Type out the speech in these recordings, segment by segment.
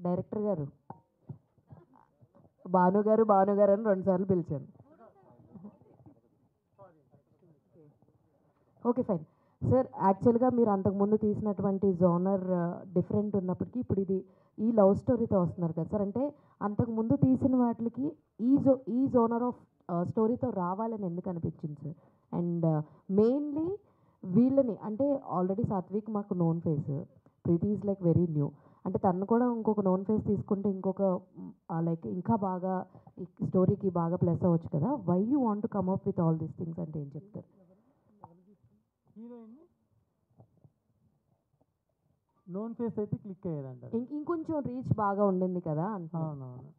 Director గారు భాను గారు అని 2 సార్లు పిలిచాను. Okay fine sir. యాక్చువల్గా మీరు అంతకుముందు తీసినటువంటి జోనర్ డిఫరెంట్ ఉన్నప్పటికీ ఇప్పుడు ఇది ఈ లవ్ స్టోరీతో వస్తున్నారు కదా సార్. అంటే అంతకుముందు తీసిన వాటికి ఈ జోనర్ ఆఫ్ స్టోరీతో రావాలని ఎందుకు అనిపించింది సార్? అండ్ మెయిన్లీ వీళ్ళని అంటే ఆల్రెడీ సాత్విక్ మాకు known face, Preethi is like very new. అంటే తను కూడా ఇంకొక నోన్ ఫేస్ తీసుకుంటే ఇంకొక లైక్ ఇంకా బాగా ఈ స్టోరీకి బాగా ప్లస్ అవ్వచ్చు కదా. Why you want to come up with all these things అంటే ఏం చెప్తారు? హీరోయిన్ నోన్ ఫేస్ అయితే క్లిక్ అయ్యేదంట. ఇంకొంచెం రీచ్ బాగా ఉండింది కదా. అవునవును,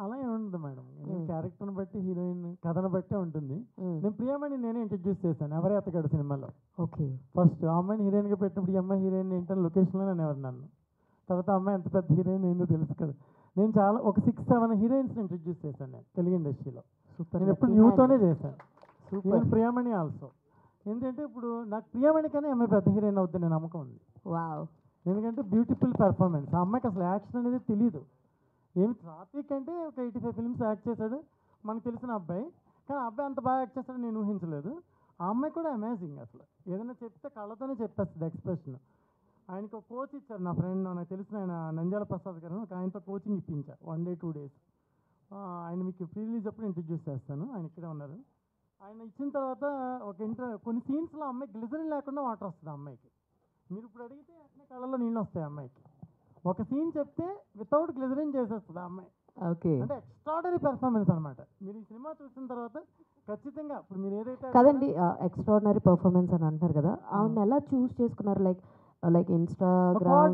అలా ఏముండదు మేడం. నేను క్యారెక్టర్ని బట్టి హీరోయిన్ కథను బట్టే ఉంటుంది. నేను ప్రియమణి నేనే ఇంట్రడ్యూస్ చేశాను ఎవరే అతగాడు సినిమాలో. ఓకే. ఫస్ట్ ఆ అమ్మాయిని హీరోయిన్గా పెట్టినప్పుడు ఈ అమ్మాయి హీరోయిన్ ఏంటంటే లొకేషన్లో నేను ఎవరు నన్ను తర్వాత అమ్మాయి ఎంత పెద్ద హీరోయిన్ ఏందో తెలుసు కదా. నేను చాలా ఒక 6-7 హీరోయిన్స్ ఇంట్రడ్యూస్ చేశాను నేను తెలుగు ఇండస్ట్రీలో. నేను ఎప్పుడు న్యూతోనే చేశాను. Even Priyamani also. ఏంటంటే ఇప్పుడు నాకు ప్రియమణి కన్నా అమ్మాయి పెద్ద హీరోయిన్ అవుతుంది నేను నమ్మకం ఉంది. వావ్. ఎందుకంటే బ్యూటిఫుల్ పెర్ఫార్మెన్స్. ఆ అమ్మాయికి అసలు యాక్షన్ అనేది తెలియదు. ఏమి సాత్విక్ అంటే ఒక 85 ఫిల్మ్స్ యాక్ట్ చేశాడు మనకు తెలిసిన అబ్బాయి. కానీ ఆ అబ్బాయి అంత బాగా యాక్ట్ చేస్తాడని నేను ఊహించలేదు. ఆ అమ్మాయి కూడా అమేజింగ్. అసలు ఏదైనా చెప్తే కళ్ళతోనే చెప్పేస్తుంది ఎక్స్ప్రెషన్. ఆయనకు ఒక కోచ్ ఇచ్చారు నా ఫ్రెండ్, నాకు తెలిసిన ఆయన నంద్యాల ప్రసాద్ గారు. ఆయనతో కోచింగ్ ఇప్పించారు 1 day 2 days. ఆయన మీకు ప్రీ రిలీజ్ అప్పుడు ఇంట్రడ్యూస్ చేస్తాను. ఆయన ఇక్కడే ఉన్నారు. ఆయన ఇచ్చిన తర్వాత ఒక కొన్ని సీన్స్లో అమ్మాయి గ్లిజరిన్ లేకుండా వాటర్ వస్తుంది అమ్మాయికి. మీరు ఇప్పుడు అడిగితే అట్నే కళ్ళలో నీళ్ళు వస్తాయి అమ్మాయికి. ఒక సీన్ చెప్తే వితౌట్ గ్లిజరిన్ చేసేస్తుంది ఆ అమ్మాయి. ఓకే. అంటే ఎక్స్ట్రాడనరీ పెర్ఫార్మెన్స్ అనమాట. మీరు ఈ సినిమా చూసిన తర్వాత ఖచ్చితంగా ఇప్పుడు మీరు ఏదైతే కదండి ఎక్స్ట్రాడినరీ పర్ఫార్మెన్స్ అని అంటారు కదా, ఆవిడని ఎలా చూస్ చేసుకున్నారు? లైక్ ఇన్స్టాగ్రామ్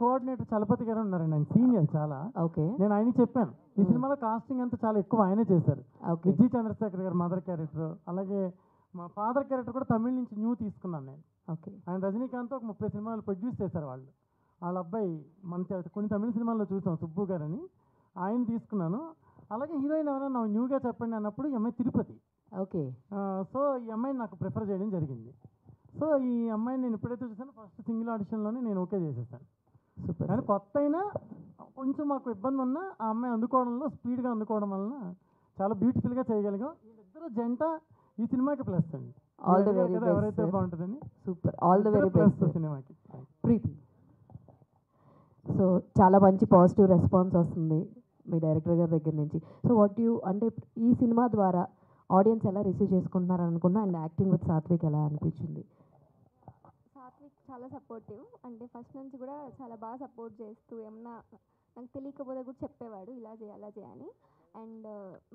కోఆర్డినేటర్ చలపతి గారు ఉన్నారండి. ఆయన సీనియర్ చాలా. ఓకే. నేను ఆయన చెప్పాను ఈ సినిమాలో కాస్టింగ్ అంతా చాలా ఎక్కువ ఆయనే చేశారు. విజయ్ చంద్రశేఖర్ గారు మదర్ క్యారెక్టర్, అలాగే మా ఫాదర్ క్యారెక్టర్ కూడా తమిళ నుంచి న్యూ తీసుకున్నాను నేను. ఓకే. ఆయన రజనీకాంత్ ఒక 30 సినిమాలు ప్రొడ్యూస్ చేశారు వాళ్ళు. వాళ్ళ అబ్బాయి మన కొన్ని తమిళ సినిమాల్లో చూసాం సుబ్బు గారని, ఆయన తీసుకున్నాను. అలాగే హీరోయిన్ ఎవరైనా న్యూగా చెప్పండి అన్నప్పుడు ఈ అమ్మాయి తిరుపతి. ఓకే. సో ఈ అమ్మాయిని నాకు ప్రిఫర్ చేయడం జరిగింది. సో ఈ అమ్మాయిని నేను ఎప్పుడైతే చూసానో ఫస్ట్ సింగిల్ ఆడిషన్లోనే నేను ఓకే చేసేసాను. సూపర్. కానీ కొత్త అయినా కొంచెం మాకు ఇబ్బంది ఉన్నా ఆ అమ్మాయి అందుకోవడంలో స్పీడ్గా అందుకోవడం వలన చాలా బ్యూటిఫుల్గా చేయగలిగాం. వీళ్ళిద్దరూ జంట ఈ సినిమాకి ప్లస్ అండి. All the very best. ఎవరైతే బాగుంటుందని. Super. All the very best సినిమాకి. ప్రీతి. సో చాలా మంచి పాజిటివ్ రెస్పాన్స్ వస్తుంది మీ డైరెక్టర్ గారి దగ్గర నుంచి. సో అంటే ఈ సినిమా ద్వారా ఆడియన్స్ ఎలా రిసీవ్ చేసుకుంటున్నారు అనుకున్నా, అండ్ యాక్టింగ్ విత్ సాత్విక్ ఎలా అనిపించింది? సాత్విక్ చాలా సపోర్టివ్. అంటే ఫస్ట్ నుంచి కూడా చాలా బాగా సపోర్ట్ చేస్తూ ఏమన్నా నాకు తెలియకపోతే కూడా చెప్పేవాడు ఇలా చేయి అలా చేయని. అండ్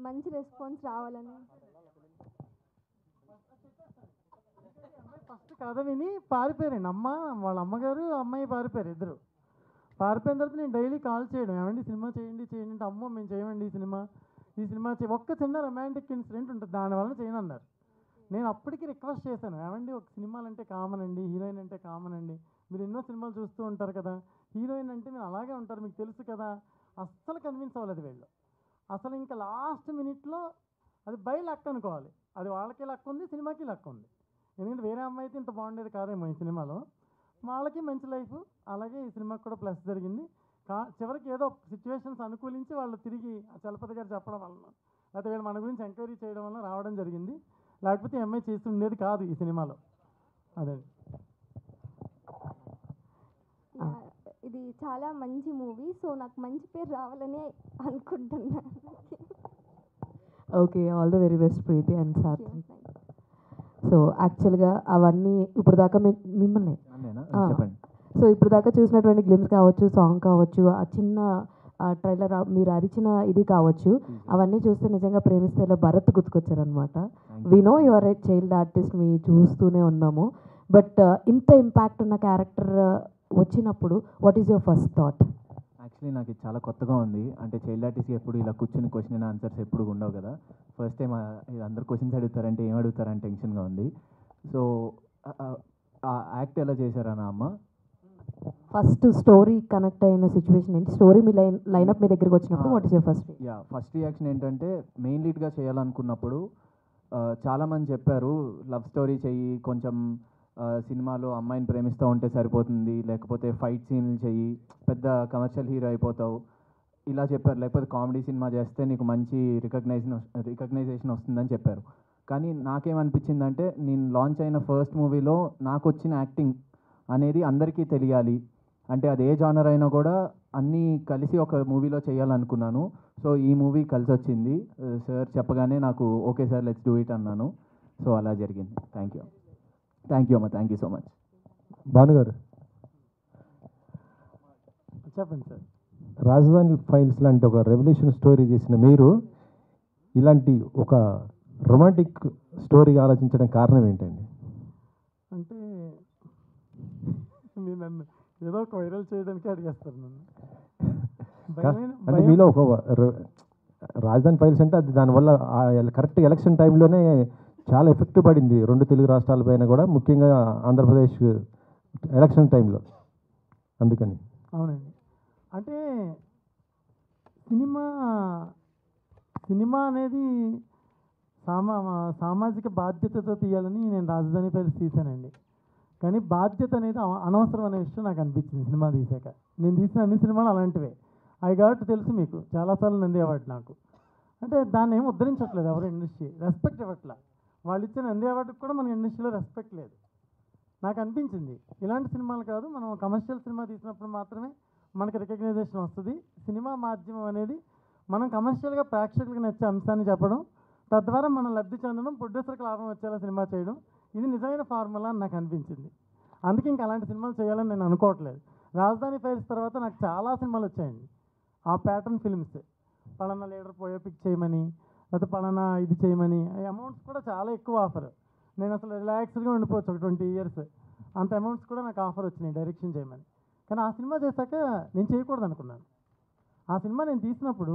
మంచి రెస్పాన్స్ రావాలని ఫస్ట్ కథ విని పారిపోయారండి. వాళ్ళ అమ్మగారు అమ్మాయి పారిపోయారు ఇద్దరు. పారిపోయిన తర్వాత నేను డైలీ కాల్ చేయడం, ఏమండి సినిమా చేయండి అంటే అమ్మో మేము చేయమండి ఈ సినిమా ఒక్క చిన్న రొమాంటిక్ ఇన్సిడెంట్ ఉంటుంది దానివల్ల చేయను అన్నారు. నేను అప్పటికి రిక్వెస్ట్ చేశాను, ఏమండి ఒక సినిమాలు అంటే కామన్ అండి, హీరోయిన్ అంటే కామన్ అండి, మీరు ఎన్నో సినిమాలు చూస్తూ ఉంటారు కదా, హీరోయిన్ అంటే మీరు అలాగే ఉంటారు మీకు తెలుసు కదా. అస్సలు కన్విన్స్ అవ్వలేదు వీళ్ళు. అసలు ఇంకా లాస్ట్ మినిట్లో అది బై లక్ అనుకోవాలి. అది వాళ్ళకి లక్ ఉంది, సినిమాకి లక్ ఉంది. ఎందుకంటే వేరే అమ్మాయి అయితే ఇంత బాగుండేది కాదేమో ఈ సినిమాలో. వాళ్ళకి మంచి లైఫ్, అలాగే ఈ సినిమాకి కూడా ప్లస్ జరిగింది. చివరికి ఏదో సిచ్యువేషన్స్ అనుకూలించి వాళ్ళు తిరిగి చలపతి గారు చెప్పడం వలన, లేకపోతే వీళ్ళు మన గురించి ఎంక్వైరీ చేయడం వల్ల రావడం జరిగింది. లేకపోతే ఎంఐ చేసి ఉండేది కాదు ఈ సినిమాలో. అదే ఇది చాలా మంచి మూవీ. సో నాకు మంచి పేరు రావాలని అనుకుంటున్నాను. Okay. All the very best Preethi and Satvik. So యాక్చువల్గా అవన్నీ ఇప్పుడు దాకా మిమ్మల్ని సో ఇప్పుడు దాకా చూసినటువంటి గ్లిమ్స్ కావచ్చు, సాంగ్ కావచ్చు, ఆ చిన్న ట్రైలర్ మీరు అరిచిన ఇది కావచ్చు, అవన్నీ చూస్తే నిజంగా ప్రేమిస్తేలో భరత్ గుర్తుకొచ్చారనమాట. We know your a child artist, మీ చూస్తూనే ఉన్నాము. బట్ ఇంత ఇంపాక్ట్ ఉన్న క్యారెక్టర్ వచ్చినప్పుడు what is your first thought? Actually నాకు ఇది చాలా కొత్తగా ఉంది. అంటే చైల్డ్ ఆర్టిస్ట్కి ఎప్పుడు ఇలా కూర్చుని క్వశ్చన్ అండ్ ఆన్సర్స్ ఎప్పుడు ఉండవు కదా. ఫస్ట్ టైం అందరు క్వశ్చన్స్ అడుగుతారంటే ఏం అడుగుతారని టెన్షన్గా ఉంది. సో ఆ యాక్ట్ ఎలా చేశారన్న అమ్మ? ఫస్ట్ స్టోరీ కనెక్ట్ అయిన సిచ్యువేషన్ ఏంటి? స్టోరీ మీ లైనప్ మీ దగ్గరికి వచ్చినప్పుడు what is your first reaction ఏంటంటే మెయిన్ లీడ్గా చేయాలనుకున్నప్పుడు చాలామంది చెప్పారు లవ్ స్టోరీ చెయ్యి, కొంచెం సినిమాలో అమ్మాయిని ప్రేమిస్తూ ఉంటే సరిపోతుంది, లేకపోతే ఫైట్ సీన్లు చెయ్యి, పెద్ద కమర్షియల్ హీరో అయిపోతావు, ఇలా చెప్పారు. లేకపోతే కామెడీ సినిమా చేస్తే నీకు మంచి రికగ్నైజేషన్ వస్తుందని చెప్పారు. కానీ నాకేమనిపించిందంటే, నేను లాంచ్ అయిన ఫస్ట్ మూవీలో నాకు వచ్చిన యాక్టింగ్ అనేది అందరికీ తెలియాలి, అంటే అది ఏ జానర్ అయినా కూడా అన్నీ కలిసి ఒక మూవీలో చేయాలనుకున్నాను. సో ఈ మూవీ కలిసి వచ్చింది. సార్ చెప్పగానే నాకు okay sir let's do it అన్నాను. సో అలా జరిగింది. థ్యాంక్ యూ అమ్మా, థ్యాంక్ యూ సో మచ్. భానుగారు, చెప్పండి సార్. రాజధాని ఫైల్స్ లాంటి ఒక రెవల్యూషన్ స్టోరీ చేసిన మీరు ఇలాంటి ఒక రొమాంటిక్ స్టోరీ ఆలోచించడం కారణం ఏంటండి? అంటే మీరు నన్ను ఏదో ఒక వైరల్ చేయడానికి అడిగేస్తారు నన్ను. అంటే మీలో ఒక రాజధాని ఫైల్స్ అంటే అది దానివల్ల కరెక్ట్ ఎలక్షన్ టైంలోనే చాలా ఎఫెక్ట్ పడింది 2 తెలుగు రాష్ట్రాలపైన కూడా, ముఖ్యంగా ఆంధ్రప్రదేశ్ ఎలక్షన్ టైంలో, అందుకని. అవునండి. అంటే సినిమా అనేది సామాజిక బాధ్యతతో తీయాలని నేను రాజధాని ఫైల్స్ తీశానండి. కానీ బాధ్యత అనేది అనవసరం అనే విషయం నాకు అనిపించింది సినిమా తీసాక. నేను తీసిన అన్ని సినిమాలు అలాంటివే. అవి కాబట్టి తెలుసు మీకు, చాలాసార్లు నంది అవార్డు నాకు. అంటే దాన్ని ఏం ఉద్ధరించట్లేదు ఎవరు ఇండస్ట్రీ, రెస్పెక్ట్ ఇవ్వట్లా. వాళ్ళు ఇచ్చిన నంది అవార్డుకి కూడా మన ఇండస్ట్రీలో రెస్పెక్ట్ లేదు. నాకు అనిపించింది ఇలాంటి సినిమాలు కాదు, మనం కమర్షియల్ సినిమా తీసినప్పుడు మాత్రమే మనకి రికగ్నైజేషన్ వస్తుంది. సినిమా మాధ్యమం అనేది మనం కమర్షియల్గా ప్రేక్షకులకు నచ్చే అంశాన్ని చెప్పడం, తద్వారా మనం లబ్ధి చెందడం, ప్రొడ్యూసర్కి లాభం వచ్చేలా సినిమా చేయడం, ఇది నిజమైన ఫార్ములా అని నాకు అనిపించింది. అందుకే ఇంకా అలాంటి సినిమాలు చేయాలని నేను అనుకోవట్లేదు. రాజధాని ఫైల్స్ తర్వాత నాకు చాలా సినిమాలు వచ్చాయండి ఆ ప్యాటర్న్ ఫిల్మ్స్. పలానా లీడర్ బయోపిక్ చేయమని, లేకపోతే పలానా ఇది చేయమని, అమౌంట్స్ కూడా చాలా ఎక్కువ ఆఫర్. నేను అసలు రిలాక్స్డ్గా ఉండిపోవచ్చు ఒక 20 years, అంత అమౌంట్స్ కూడా నాకు ఆఫర్ వచ్చినాయి డైరెక్షన్ చేయమని. కానీ ఆ సినిమా చేశాక నేను చేయకూడదు అనుకున్నాను. ఆ సినిమా నేను తీసినప్పుడు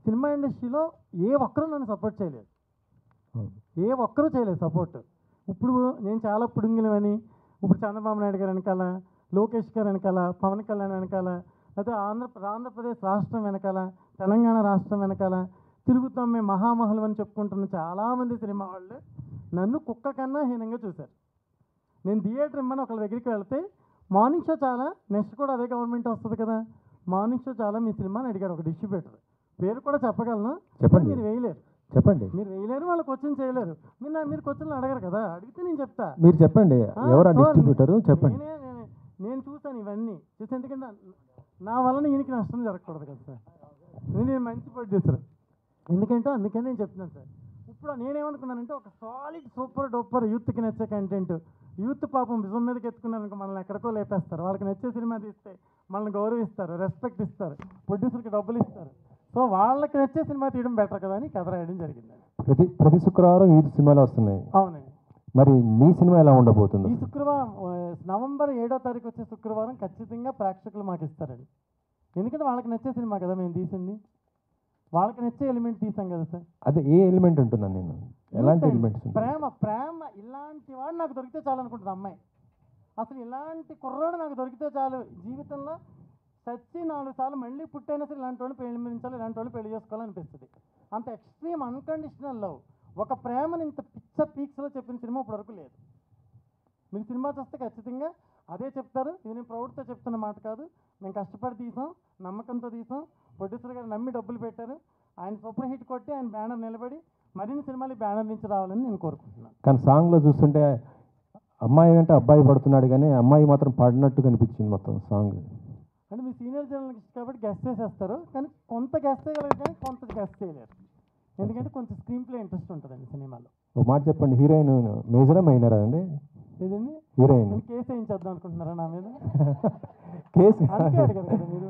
సినిమా ఇండస్ట్రీలో ఏ ఒక్కరూ నన్ను సపోర్ట్ చేయలేదు, ఏ ఒక్కరూ చేయలేదు సపోర్ట్. ఇప్పుడు నేను చాలా పుడుంగిలమని, ఇప్పుడు చంద్రబాబు నాయుడు గారు వెనకాల, లోకేష్ గారు వెనకాల, పవన్ కళ్యాణ్ వెనకాల, లేకపోతే ఆంధ్రప్రదేశ్ రాష్ట్రం వెనకాల, తెలంగాణ రాష్ట్రం వెనకాల తిరుగుతాం మేము మహామహులు అని చెప్పుకుంటున్న చాలామంది సినిమా వాళ్ళు నన్ను కుక్క కన్నా హీనంగా చూశారు. నేను థియేటర్ ఇమ్మని ఒకళ్ళ దగ్గరికి వెళ్తే మార్నింగ్ షో చాలా, నెక్స్ట్ కూడా అదే గవర్నమెంట్ వస్తుంది కదా, మార్నింగ్ షో చాలా మీ సినిమాని అడిగాడు ఒక డిస్ట్రిబ్యూటర్. పేరు కూడా చెప్పగలను, చెప్పండి. మీరు వేయలేరు, చెప్పండి. మీరు వేయలేరు, వాళ్ళు క్వశ్చన్ చేయలేరు. మీరు క్వశ్చన్లు అడగరు కదా, అడిగితే నేను చెప్తా. మీరు చెప్పండి, ఎవరు డిస్ట్రిబ్యూటర్ చెప్పండి. నేను చూసాను ఇవన్నీ చూసి, ఎందుకంటే నా వలన ఈయనకి నష్టం జరగకూడదు కదా సార్. నేను మంచి ప్రొడ్యూసర్, అందుకని నేను చెప్తున్నాను సార్. ఇప్పుడు నేనేమనుకున్నానంటే ఒక సాలిడ్ సూపర్ డూపర్ యూత్కి నచ్చే కంటెంట్, యూత్ పాపం విజం మీదకి ఎత్తుకున్నారనుకో మనల్ని ఎక్కడికో లేపేస్తారు. వాళ్ళకి నచ్చే సినిమా తీస్తే మనల్ని గౌరవిస్తారు, రెస్పెక్ట్ ఇస్తారు, ప్రొడ్యూసర్కి డబ్బులు ఇస్తారు. సో వాళ్ళకి నచ్చే సినిమా తీయడం బెటర్ కదా అని కథ రాయడం జరిగిందండి. ప్రతి శుక్రవారం యూత్ సినిమాలు వస్తున్నాయి. అవునండి. మరి మీ సినిమా ఎలా ఉండబోతుంది? ఈ శుక్రవారం నవంబర్ 7వ తారీఖు వచ్చే శుక్రవారం ఖచ్చితంగా ప్రేక్షకులు మాకు ఇస్తారండి. ఎందుకంటే వాళ్ళకి నచ్చే సినిమా కదా మేము తీసింది, వాళ్ళకి నచ్చే ఎలిమెంట్ తీసాం కదా సార్. అదే ఏ ఎలిమెంట్ అంటున్నాను నేను, ఎలాంటి ఎలిమెంట్స్? ప్రేమ ఇలాంటి వాడు నాకు దొరికితే చాలు అనుకుంటుంది అమ్మాయి. అసలు ఇలాంటి కుర్రాడు నాకు దొరికితే చాలు, జీవితంలో చచ్చి 4 సార్లు మళ్ళీ పుట్టైనా సరే ఇలాంటి వాళ్ళు ప్రేమించాలి, ఇలాంటి వాళ్ళు పెళ్లి చేసుకోవాలనిపిస్తుంది. అంత ఎక్స్ట్రీమ్ అన్కండిషనల్ లవ్, ఒక ప్రేమని ఇంత పిచ్చ పీక్స్లో చెప్పిన సినిమా ఇప్పటివరకు లేదు. మీరు సినిమా చూస్తే ఖచ్చితంగా అదే చెప్తారు. ఇది నేను ప్రౌడ్తో చెప్తున్న మాట కాదు, మేము కష్టపడి తీసాం, నమ్మకంతో తీసాం, ప్రొడ్యూసర్ గారు నమ్మి డబ్బులు పెట్టారు, ఆయన సూపర్ హిట్ కొట్టి ఆయన బ్యానర్ నిలబడి మరిన్ని సినిమాలు ఈ బ్యానర్ నుంచి రావాలని నేను కోరుకుంటున్నాను. కానీ సాంగ్లో చూస్తుంటే అమ్మాయి అంటే అబ్బాయి పడుతున్నాడు, కానీ అమ్మాయి మాత్రం పడినట్టు కనిపించింది మొత్తం సాంగ్. అంటే మీ సీనియర్ జర్నలిస్ట్ కాబట్టి గెస్ట్ చేసేస్తారు, కానీ కొంత గెస్ట్ చేయగలరు, కానీ కొంత గెస్ట్ చేయలేరు. ఎందుకంటే కొంచెం స్క్రీన్ ప్లే ఇంట్రెస్ట్ ఉంటుందండి సినిమాలో. ఒక మాట చెప్పండి, హీరోయిన్ మేజరా మైనరా అండి? ఏదండి హీరోయిన్ కేసు వేయించేద్దాం అనుకుంటున్నారా నా మీద? కేసు అందుకే అడిగారు కదా మీరు,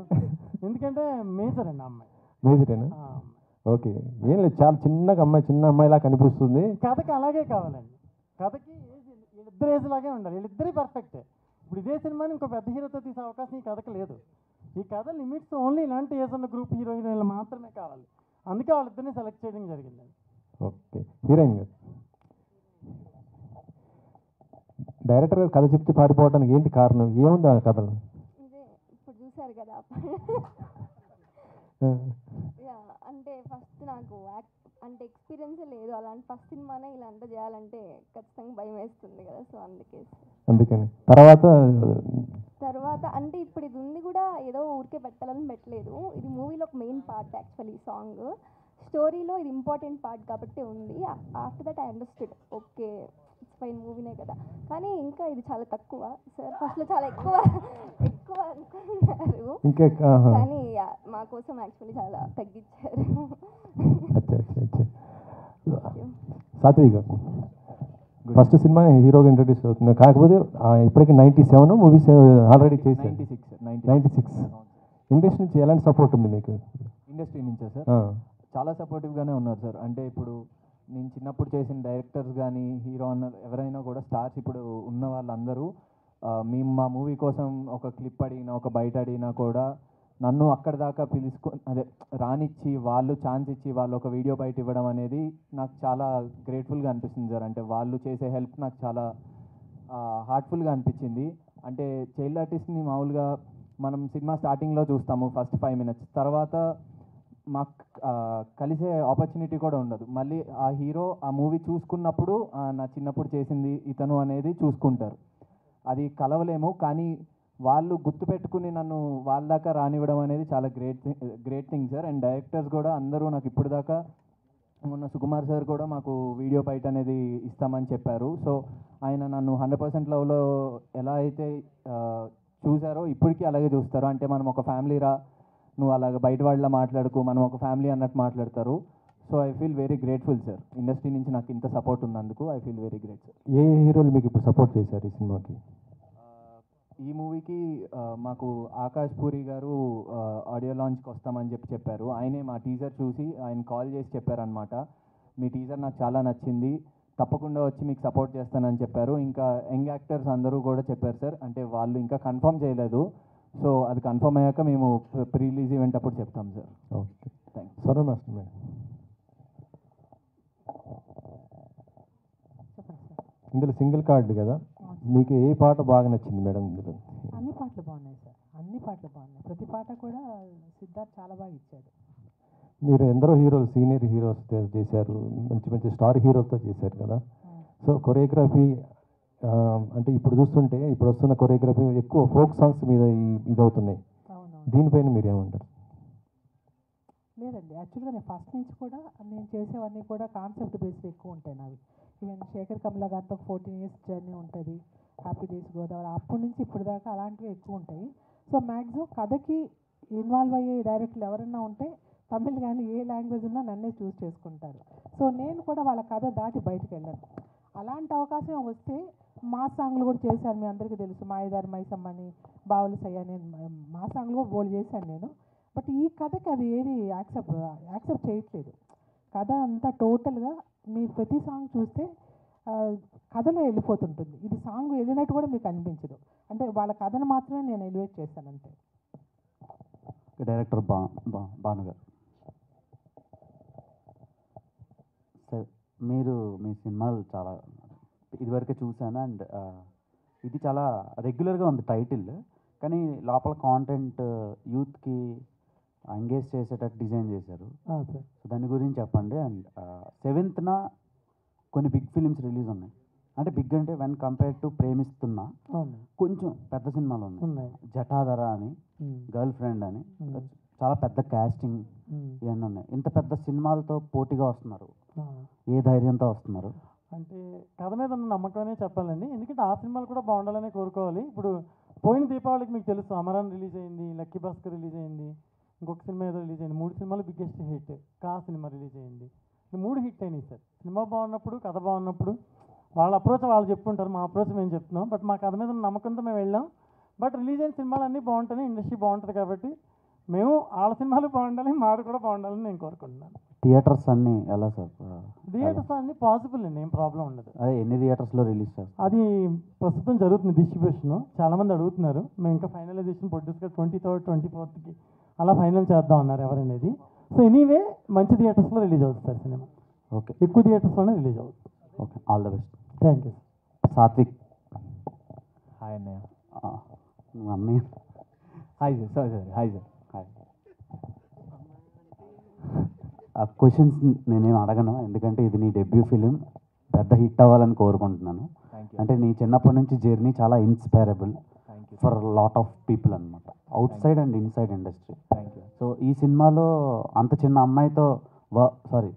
ఎందుకంటే మేజర్ అండి అమ్మాయి. మేజరేనా? ఓకే, ఏం లేదు, చాలా చిన్నగా అమ్మాయి, చిన్న అమ్మాయిలా కనిపిస్తుంది. కథకి అలాగే కావాలండి, కథకి వీళ్ళిద్దరు ఏజ్ లాగే ఉండాలి, వీళ్ళిద్దరే పర్ఫెక్ట్. ఇప్పుడు ఇదే సినిమాని ఇంకో పెద్ద హీరోతో తీసే అవకాశం ఈ కథకు లేదు. ఈ కథ లిమిట్స్ ఓన్లీ ఇలాంటి ఏజ్ ఉన్న గ్రూప్ హీరోయిన్లు మాత్రమే కావాలి. అందుకే వాళ్ళిద్దరిని సెలెక్ట్ చేయడం జరిగిందండి. ఓకే, హీరోయిన్ గారు, డైరెక్టర్ గారు కథ చెప్తే పారిపోవడానికి ఏంటి కారణం, ఏముంది ఆ కథలో? ఇదే ఇప్పుడు చూసారు కదా అంటే ఫస్ట్ నాకు అంటే ఎక్స్పీరియన్సే లేదు, అలాంటి ఫస్ట్ సినిమానే ఇలా అంతా చేయాలంటే ఖచ్చితంగా భయం వేస్తుంది కదా, సో అందుకే. అందుకని తర్వాత అంటే ఇప్పుడు ఇది ఉంది కూడా ఏదో ఊరికే పెట్టాలని పెట్టలేదు. ఇది మూవీలో ఒక మెయిన్ పార్ట్ యాక్చువల్లీ ఈ సాంగ్. స్టోరీలో ఇది ఇంపార్టెంట్ పార్ట్ కాబట్టి ఉంది. After that I understood okay it's fine మూవీనే కదా. కానీ ఇంకా ఇది చాలా తక్కువ సార్. ఫస్ట్లో చాలా ఎక్కువ అనుకున్నారు, కానీ మా కోసం యాక్చువల్లీ చాలా తగ్గించారు. సాత్విక్ ఫస్ట్ సినిమా హీరోగా ఇంట్రడ్యూస్ అవుతుంది, కాకపోతే ఇప్పటికి 97 మూవీస్ ఆల్రెడీ చేశారు. 96 ఇండస్ట్రీ నుంచి ఎలాంటి సపోర్ట్ ఉంది మీకు? ఇండస్ట్రీ నుంచా సార్? చాలా సపోర్టివ్గానే ఉన్నారు సార్. అంటే ఇప్పుడు నేను చిన్నప్పుడు చేసిన డైరెక్టర్స్ కానీ హీరో అన్న ఎవరైనా కూడా స్టార్స్ ఇప్పుడు ఉన్న వాళ్ళందరూ మేము మా మూవీ కోసం ఒక క్లిప్ అడిగినా ఒక బయట అడిగినా కూడా నన్ను అక్కడ దాకా రానిచ్చి వాళ్ళు ఛాన్స్ ఇచ్చి వాళ్ళు ఒక వీడియో బయట ఇవ్వడం అనేది నాకు చాలా గ్రేట్ఫుల్గా అనిపిస్తుంది సార్. అంటే వాళ్ళు చేసే హెల్ప్ నాకు చాలా హార్ట్ఫుల్గా అనిపించింది. అంటే చైల్డ్ ఆర్టిస్ట్ని మామూలుగా మనం సినిమా స్టార్టింగ్లో చూస్తాము ఫస్ట్ 5 minutes, తర్వాత మాకు కలిసే ఆపర్చునిటీ కూడా ఉండదు. మళ్ళీ ఆ హీరో ఆ మూవీ చూసుకున్నప్పుడు నా చిన్నప్పుడు చేసింది ఇతను అనేది చూసుకుంటారు. అది కలవలేము, కానీ వాళ్ళు గుర్తుపెట్టుకుని నన్ను వాళ్ళ దాకా రానివ్వడం అనేది చాలా great thing sir. And directors కూడా అందరూ నాకు ఇప్పుడు దాకా, మొన్న సుకుమార్ సార్ కూడా మాకు వీడియో బయట అనేది ఇస్తామని చెప్పారు. సో ఆయన నన్ను 100% లవ్లో ఎలా అయితే చూసారో ఇప్పటికీ అలాగే చూస్తారు. అంటే మనం ఒక ఫ్యామిలీ రా, నువ్వు అలాగ బయట వాళ్ళ మాట్లాడుకు, మనం ఒక ఫ్యామిలీ అన్నట్టు మాట్లాడతారు. So I feel very grateful sir. Industry నుంచి నాకు ఇంత సపోర్ట్ ఉన్నందుకు I feel very great sir. ఏ హీరోలు మీకు ఇప్పుడు సపోర్ట్ చేశారు ఈ సినిమాకి? ఈ మూవీకి మాకు ఆకాష్ పూరి గారు ఆడియో లాంచ్కి వస్తామని చెప్పారు. ఆయనే మా టీజర్ చూసి ఆయన కాల్ చేసి చెప్పారనమాట, మీ టీజర్ నాకు చాలా నచ్చింది, తప్పకుండా వచ్చి మీకు సపోర్ట్ చేస్తానని చెప్పారు. ఇంకా యంగ్ యాక్టర్స్ అందరూ కూడా చెప్పారు సార్. అంటే వాళ్ళు ఇంకా కన్ఫర్మ్ చేయలేదు, సో అది కన్ఫర్మ్ అయ్యాక మేము ప్రీ రిలీజ్ ఈవెంట్ అప్పుడు చెప్తాం సార్. Okay, thanks. సరే మాస్టర్ మేడం, ఇందులో సింగిల్ కార్డు కదా, మీకు ఏ పాట బాగా నచ్చింది మేడం ఇందులో? అన్ని పాటలు బాగున్నాయి సార్, అన్ని పాటలు బాగున్నాయి. ప్రతి పాట కూడా సిద్ధార్థ్ చాలా బాగా ఇచ్చాడు. మీరు ఎందరో హీరోలు, సీనియర్ హీరోస్ చేశారు, మంచి మంచి స్టార్ హీరోలతో చేశారు కదా. సో కొరియోగ్రఫీ అంటే ఇప్పుడు చూస్తుంటే ఇప్పుడు వస్తున్న కొరియోగ్రఫీ ఎక్కువ ఫోక్ సాంగ్స్ మీద ఇదవుతున్నాయి. దీనిపైన మీరు ఏమంటారు? లేదండి, యాక్చువల్గా నేను ఫస్ట్ నుంచి కూడా నేను చేసేవన్నీ కూడా కాన్సెప్ట్ బేస్డ్ ఎక్కువ ఉంటాయి నావి. ఈవెన్ శేఖర్ కమల గారితో 14 years జర్నీ ఉంటుంది, హ్యాపీ డేస్ గోదావరి, అప్పటి నుంచి ఇప్పుడు దాకా అలాంటివి ఎక్కువ ఉంటాయి. సో మ్యాక్సిమం కథకి ఇన్వాల్వ్ అయ్యే డైరెక్టర్లు ఎవరైనా ఉంటే తమిళ్ కానీ ఏ లాంగ్వేజ్ ఉన్నా నన్నే చూస్ చేసుకుంటారు. సో నేను కూడా వాళ్ళ కథ దాటి బయటకు వెళ్ళాను. అలాంటి అవకాశం వస్తే మా సాంగ్లు కూడా చేశాను, మీ అందరికీ తెలుసు, మాయదారి మైసమ్మని, బావులు సయ్యని మా సాంగ్లు కూడా బోల్డ్ చేశాను నేను. బట్ ఈ కథకి అది ఏది యాక్సెప్ట్ చేయట్లేదు. కథ అంతా టోటల్గా మీరు ప్రతి సాంగ్ చూస్తే కథలో వెళ్ళిపోతుంటుంది. ఇది సాంగ్ వెళ్ళినట్టు కూడా మీకు అనిపించదు. అంటే వాళ్ళ కథను మాత్రమే నేను ఎలివేట్ చేశాను అంతే. డైరెక్టర్ భాను గారు సార్, మీరు మీ సినిమాలు చాలా ఇదివరకే చూశాను. అండ్ ఇది చాలా రెగ్యులర్గా ఉంది టైటిల్, కానీ లోపల కాంటెంట్ యూత్కి ఎంగేజ్ చేసేటట్టు డిజైన్ చేశారు. సో దాని గురించి చెప్పండి. అండ్ 7th కొన్ని బిగ్ ఫిలిమ్స్ రిలీజ్ ఉన్నాయి. అంటే బిగ్ అంటే వెన్ కంపేర్ టు ప్రేమిస్తున్నా కొంచెం పెద్ద సినిమాలు ఉన్నాయి. జటాధర అని, గర్ల్ ఫ్రెండ్ అని, చాలా పెద్ద కాస్టింగ్ ఇవన్నీ ఉన్నాయి. ఇంత పెద్ద సినిమాలతో పోటీగా వస్తున్నారు, ఏ ధైర్యంతో వస్తున్నారు? అంటే కథ మీద ఉన్న నమ్మకమనే చెప్పాలండి. ఎందుకంటే ఆ సినిమాలు కూడా బాగుండాలనే కోరుకోవాలి. ఇప్పుడు పోయిన దీపావళికి మీకు తెలుసు అమరాన్ రిలీజ్ అయింది, లక్కీ భాస్కర్ రిలీజ్ అయింది, ఇంకొక సినిమా ఏదో రిలీజ్ అయింది. 3 సినిమాలు బిగ్గెస్ట్ హిట్. కా సినిమా రిలీజ్ అయింది. ఈ 3 హిట్ అయినాయి సార్. సినిమా బాగున్నప్పుడు, కథ బాగున్నప్పుడు వాళ్ళ అప్రోచ్ వాళ్ళు చెప్పుకుంటారు, మా అప్రోచ్ మేము చెప్తున్నాం. బట్ మా కథ మీద ఉన్న నమ్మకంతో మేము వెళ్ళాం. బట్ రిలీజ్ అయిన సినిమాలు అన్నీ బాగుంటాయి, ఇండస్ట్రీ బాగుంటుంది కాబట్టి మేము వాళ్ళ సినిమాలు బాగుండాలి, మాది కూడా బాగుండాలని నేను కోరుకుంటున్నాను. థియేటర్స్ అన్నీ ఎలా సార్? థియేటర్స్ అన్నీ పాసిబుల్ అండి, ఏం ప్రాబ్లం ఉండదు. అదే ఎన్ని థియేటర్స్లో రిలీజ్ చేస్తారు? అది ప్రస్తుతం జరుగుతుంది డిస్ట్రిబ్యూషన్. చాలామంది అడుగుతున్నారు. మేము ఇంకా ఫైనలైజేషన్ ప్రొడ్యూస్గా 23rd 24th అలా ఫైనల్ చేద్దాం అన్నారు ఎవరనేది. సో ఎనీవే మంచి థియేటర్స్లో రిలీజ్ అవుతుంది సార్ సినిమా. ఓకే, ఎక్కువ థియేటర్స్లోనే రిలీజ్ అవుతుంది. Okay, all the best. Thank you. Satvik. Hi అన్నయ్య. అన్నయ్య hi sir. Sir hi sir. Hi. ఆ క్వశ్చన్స్ నేనేం అడగను, ఎందుకంటే ఇది నీ డెబ్యూ ఫిలిం, పెద్ద హిట్ అవ్వాలని కోరుకుంటున్నాను. Thank you. అంటే నీ చిన్నప్పటి నుంచి జర్నీ చాలా inspirable thank you for lot of people అనమాట, outside and inside industry. Thank you. So ఈ సినిమాలో అంత చిన్న అమ్మాయితో sorry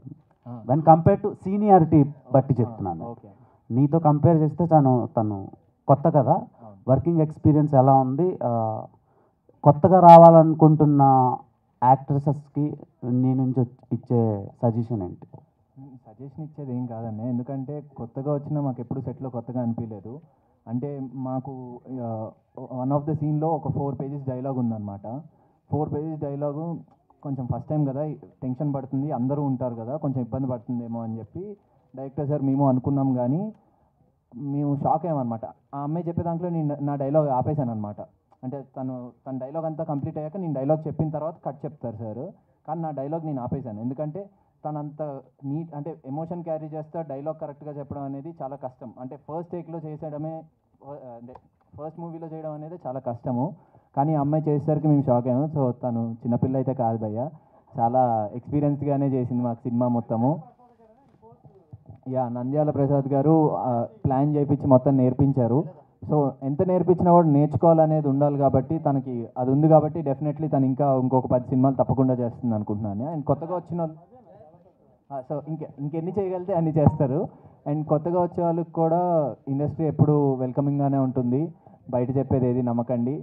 when compare to seniority బట్టి చెప్తున్నాను, ఓకే. నీతో కంపేర్ చేస్తే తను కొత్త కదా, వర్కింగ్ ఎక్స్పీరియన్స్ ఎలా ఉంది, కొత్తగా రావాలనుకుంటున్న యాక్ట్రెసెస్కి నీ నుంచి ఇచ్చే సజెషన్ ఏంటి? సజెషన్ ఇచ్చేది ఏం కాదండి, ఎందుకంటే కొత్తగా వచ్చినా మాకు ఎప్పుడు సెట్లో కొత్తగా అనిపించలేదు. అంటే మాకు వన్ ఆఫ్ ద సీన్లో ఒక 4 pages డైలాగ్ ఉందన్నమాట. 4 pages డైలాగు కొంచెం ఫస్ట్ టైం కదా, టెన్షన్ పడుతుంది, అందరూ ఉంటారు కదా, కొంచెం ఇబ్బంది పడుతుందేమో అని చెప్పి డైరెక్టర్ సార్ మేము అనుకున్నాం. కానీ మేము షాక్ అయ్యామన్నమాట. ఆ అమ్మాయి చెప్పే దాంట్లో నేను నా డైలాగ్ ఆపేశాను అనమాట. అంటే తన డైలాగ్ అంతా కంప్లీట్ అయ్యాక నేను డైలాగ్ చెప్పిన తర్వాత కట్ చెప్తారు సార్, కానీ నా డైలాగ్ నేను ఆపేశాను. ఎందుకంటే తనంత నీట్, అంటే ఎమోషన్ క్యారీ చేస్తా డైలాగ్ కరెక్ట్గా చెప్పడం అనేది చాలా కష్టం. అంటే ఫస్ట్ టేక్లో చేసేయడమే, అంటే ఫస్ట్ మూవీలో చేయడం అనేది చాలా కష్టము. కానీ ఆ అమ్మాయి చేసేసరికి మేము షాక్ అయ్యాము. సో తను చిన్నపిల్ల అయితే కాదు భయ్య, చాలా ఎక్స్పీరియన్స్గానే చేసింది మాకు సినిమా మొత్తము. యా, నంద్యాల ప్రసాద్ గారు ప్లాన్ చేయించి మొత్తం నేర్పించారు. సో ఎంత నేర్పించినా కూడా నేర్చుకోవాలనేది ఉండాలి కాబట్టి తనకి అది ఉంది కాబట్టి డెఫినెట్లీ తను ఇంకొక 10 సినిమాలు తప్పకుండా చేస్తుంది అనుకుంటున్నాను. అండ్ కొత్తగా వచ్చిన వాళ్ళు సో ఇంకెన్ని చేయగలిగితే అన్ని చేస్తారు. అండ్ కొత్తగా వచ్చే వాళ్ళకి కూడా ఇండస్ట్రీ ఎప్పుడు వెల్కమింగ్గానే ఉంటుంది, బయట చెప్పేది ఏది నమ్మకండి.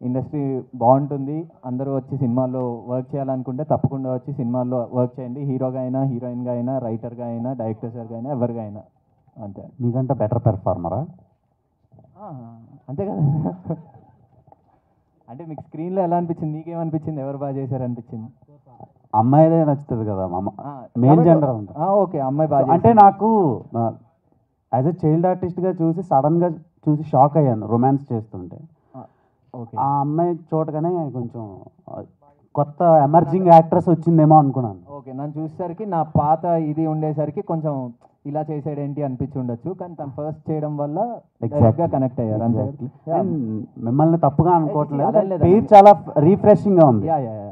ఇండస్ట్రీ బాగుంటుంది, అందరూ వచ్చి సినిమాల్లో వర్క్ చేయాలనుకుంటే తప్పకుండా వచ్చి సినిమాల్లో వర్క్ చేయండి. హీరోగా అయినా, హీరోయిన్గా అయినా, రైటర్గా అయినా, డైరెక్టర్గా అయినా, ఎవరిగా అయినా అంతే. మీకంటే బెటర్ పెర్ఫార్మరా? అంతే కదా. అంటే మీకు స్క్రీన్లో ఎలా అనిపించింది, మీకేమనిపించింది, ఎవరు బాగా చేశారు అనిపించింది? అమ్మాయిదే నచ్చుతుంది కదా, మేల్ జెండర్ అంటే. ఓకే, అమ్మాయి బాగా అంటే నాకు యాజ్ ఎ చైల్డ్ ఆర్టిస్ట్గా చూసి సడన్గా చూసి షాక్ అయ్యాను రొమాన్స్ చేస్తుంటే. ఓకే, ఆ అమ్మాయి చూడగానే కొంచెం కొత్త ఎమర్జింగ్ యాక్ట్రెస్ వచ్చిందేమో అనుకున్నాను. ఓకే, నన్ను చూసేసరికి నా పాత ఇది ఉండేసరికి కొంచెం ఇలా చేసాడేంటి అనిపించి ఉండొచ్చు, కానీ తను ఫస్ట్ చేయడం వల్ల ఎగ్జాక్ట్గా కనెక్ట్ అయ్యారు. అంతే. And మిమ్మల్ని తప్పుగా అనుకోవట్లేదు, అదేం లేదండి. పేరు చాలా రీఫ్రెషింగ్గా ఉంది. Yeah yeah yeah.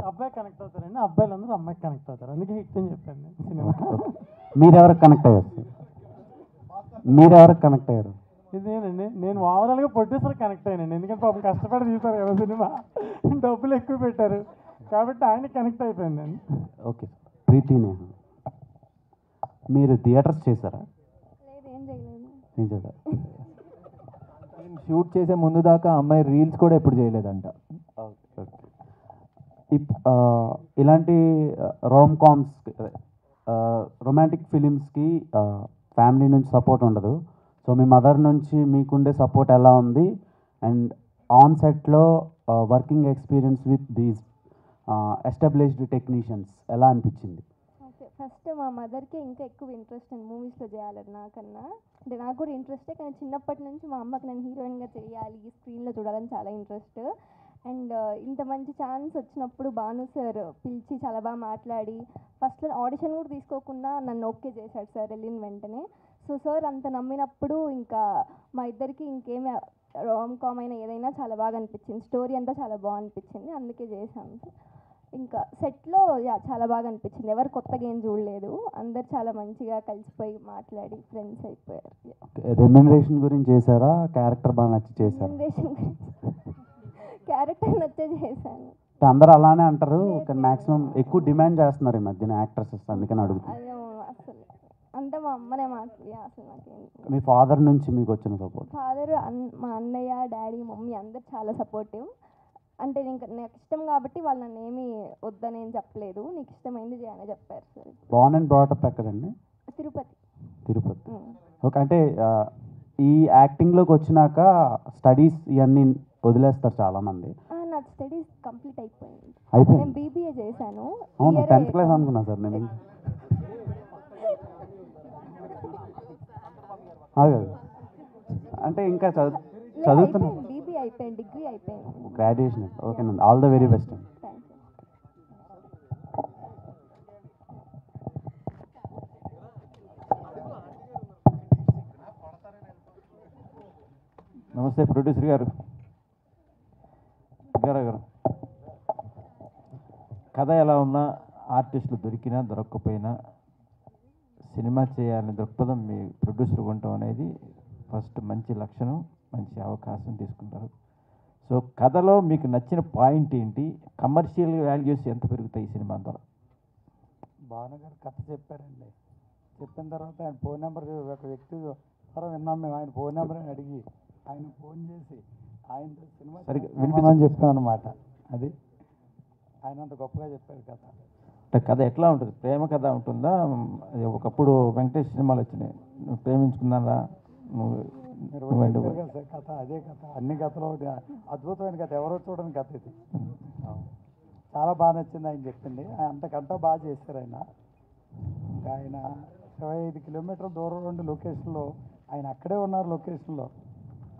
అబ్బాయి కనెక్ట్ అవుతారండి, అబ్బాయిలందరూ అమ్మాయికి కనెక్ట్ అవుతారు, అందుకే హిట్ అని చెప్పాను నేను సినిమా. మీరెవరికి కనెక్ట్ అయ్యారు? మీరెవరికి కనెక్ట్ అయ్యారు? ఇదేనండి, నేను ఓవరాల్గా ప్రొడ్యూసర్ కనెక్ట్ అయ్యానండి, ఎందుకంటే పాపం కష్టపడి తీశారు కదా సినిమా, డబ్బులు ఎక్కువ పెట్టారు కాబట్టి ఆయన కనెక్ట్ అయిపోయాను నేను. ఓకే, ప్రీతి నేహ, మీరు థియేటర్స్ చేశారా? లేదు, ఏం చేయలేదు. ఏం చేశారు? షూట్ చేసే ముందు దాకా అమ్మాయి రీల్స్ కూడా ఎప్పుడు చేయలేదంట. ఇలాంటి రోమ్ కామ్స్, రొమాంటిక్ ఫిలిమ్స్కి ఫ్యామిలీ నుంచి సపోర్ట్ ఉండదు. సో మీ మదర్ నుంచి మీకుండే సపోర్ట్ ఎలా ఉంది? అండ్ ఆన్ సెట్లో working experience with these established technicians ఎలా అనిపించింది? ఓకే, ఫస్ట్ మా మదర్కి ఇంకా ఎక్కువ ఇంట్రెస్ట్ అండి మూవీస్లో చేయాలని నాకన్నా. అంటే నాకు కూడా ఇంట్రెస్టే, కానీ చిన్నప్పటి నుంచి మా అమ్మకి నేను హీరోయిన్గా చేయాలి, స్క్రీన్లో చూడాలని చాలా ఇంట్రెస్ట్. అండ్ ఇంత మంచి ఛాన్స్ వచ్చినప్పుడు భాను సార్ పిలిచి చాలా బాగా మాట్లాడి ఫస్ట్లో ఆడిషన్ కూడా తీసుకోకుండా నన్ను ఓకే చేశాడు సార్ వెళ్ళిన వెంటనే. సో సార్ అంత నమ్మినప్పుడు ఇంకా మా ఇద్దరికి ఇంకేమి రామ్ కామ్ అయినా ఏదైనా చాలా బాగా అనిపించింది, స్టోరీ అంతా చాలా బాగా అనిపించింది, అందుకే చేశాను. ఇంకా సెట్లో చాలా బాగా అనిపించింది, ఎవరు కొత్తగా ఏం చూడలేదు, అందరు చాలా మంచిగా కలిసిపోయి మాట్లాడి ఫ్రెండ్స్ అయిపోయారు. రెమ్యునరేషన్ గురించి చేశారా, క్యారెక్టర్ బాగా నచ్చి చేశారా? రెమ్యునరేషన్ క్యారెక్టర్ నచ్చే చేశాను. అందరూ అలానే అంటారు, కానీ మ్యాక్సిమం ఎక్కువ డిమాండ్ చేస్తున్నారు ఈ మధ్యన యాక్ట్రెసెస్, అందుకని అడుగుతాను. అదే అసలు అంతా మా అమ్మనే మాట్లాడి అసలు నాకేం. మీ ఫాదర్ నుంచి మీకు వచ్చిన సపోర్ట్? ఫాదర్, మా అన్నయ్య, డాడీ, మమ్మీ అందరు చాలా సపోర్టివ్. అంటే నాకు ఇష్టం కాబట్టి వాళ్ళు నన్ను ఏమీ వద్దని ఏం చెప్పలేదు, నీకు ఇష్టమైంది చేయని చెప్పారు సార్. బార్న్ అండ్ బ్రాటప్ ఎక్కడండి? తిరుపతి. తిరుపతి. ఓకే, అంటే ఈ యాక్టింగ్లోకి వచ్చినాక స్టడీస్ ఇవన్నీ వదిలేస్తారు చాలామంది. నా స్టడీస్ కంప్లీట్ అయిపోయింది. అయిపోయింది. నేను బీబీఏ చేశాను. అవును, 10th క్లాస్ అనుకున్నా సార్ నేను. అంటే ఇంకా చదువుతున్నా. బీబీఏ అయిపోయింది, డిగ్రీ అయిపోయింది, గ్రాడ్యుయేషన్. ఓకేనండి, ఆల్ ద వెరీ బెస్ట్ అండి. Thank you. నమస్తే ప్రొడ్యూసర్ గారు. గారు కథ ఎలా ఉన్నా, ఆర్టిస్టులు దొరికినా దొరక్కపోయినా సినిమా చేయాలని దృక్పథం మీ ప్రొడ్యూసర్ ఉండటం అనేది ఫస్ట్ మంచి లక్షణం, మంచి అవకాశం తీసుకుంటారు. సో కథలో మీకు నచ్చిన పాయింట్ ఏంటి? కమర్షియల్ వాల్యూస్ ఎంత పెరుగుతాయి ఈ సినిమా ద్వారా? భావన గారు కథ చెప్పారండి. చెప్పిన తర్వాత ఆయన ఫోన్ నెంబర్ ఒక వ్యక్తి ద్వారా విన్నాం మేము. ఆయన ఫోన్ నెంబర్ అని అడిగి ఆయన ఫోన్ చేసి ఆయనతో సినిమా వినిపించని చెప్పాం అనమాట. అది ఆయన అంత గొప్పగా చెప్పారు కథ. అంటే కథ ఎట్లా ఉంటుంది? ప్రేమ కథ ఉంటుందా? ఒకప్పుడు వెంకటేష్ సినిమాలు వచ్చినాయి, నువ్వు ప్రేమించుకున్నారా, కథ అదే కథ. అన్ని కథలో అద్భుతమైన కథ, ఎవరో చూడని కథ ఇది. చాలా బాగా నచ్చింది ఆయన చెప్పింది. అంతకంటే బాగా చేశారు ఆయన. ఇంకా ఆయన 25 కిలోమీటర్ల దూరం నుండి లొకేషన్లో ఆయన అక్కడే ఉన్నారు. లొకేషన్లో